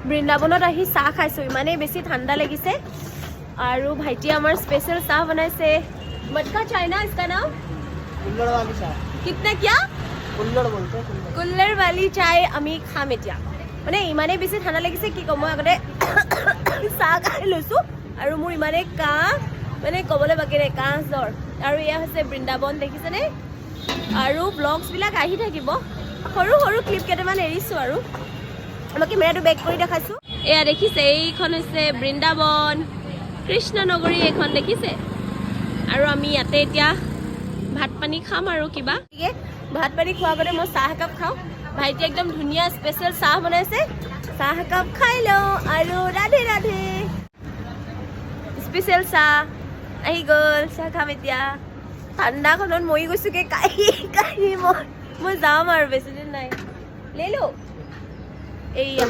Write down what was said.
বৃন্দাবনত আহি চাহ খাইছোঁ, ইমানেই বেছি ঠাণ্ডা লাগিছে। আৰু ভাইটি আমাৰ স্পেচিয়েল চাহ বনাইছে। मटका चाय ना इसका नाम? कुल्लड़ वाली चाय। कितना क्या? कुल्लड़ बोलते हैं। कुल्लड़ वाली चाय আমি খাম এতিয়া। মানে ইমানেই বেছি ঠাণ্ডা লাগিছে কি ক'ম, মই আগতে চাহ খাই লৈছোঁ আৰু মোৰ ইমানেই কাহ, মানে ক'বলৈ বাকী নাই, কাহ জ্বৰ। আৰু এয়া হৈছে বৃন্দাবন, দেখিছেনে? আৰু ব্লগছবিলাক আহি থাকিব, সৰু সৰু ক্লিপ কেইটামান এৰিছোঁ আৰু মই কেমেৰাটো বেক কৰি দেখাইছোঁ। এয়া দেখিছে, এইখন হৈছে বৃন্দাবন, কৃষ্ণনগৰী এইখন দেখিছে। আৰু আমি ইয়াতে এতিয়া ভাত পানী খাম আৰু কিবা। ভাত পানী খোৱাৰ আগতে মই চাহ একাপ খাওঁ। ভাইটি একদম ধুনীয়া স্পেচিয়েল চাহ বনাইছে, চাহ একাপ খাই লওঁ আৰু ৰাধে ৰাধে। স্পেচিয়েল চাহ আহি গ'ল, চাহ খাম এতিয়া। ঠাণ্ডাখনত মৰি গৈছোঁগৈ কাহি কাহি। মই যাম আৰু বেছিদিন নাই। লেলো এইয়া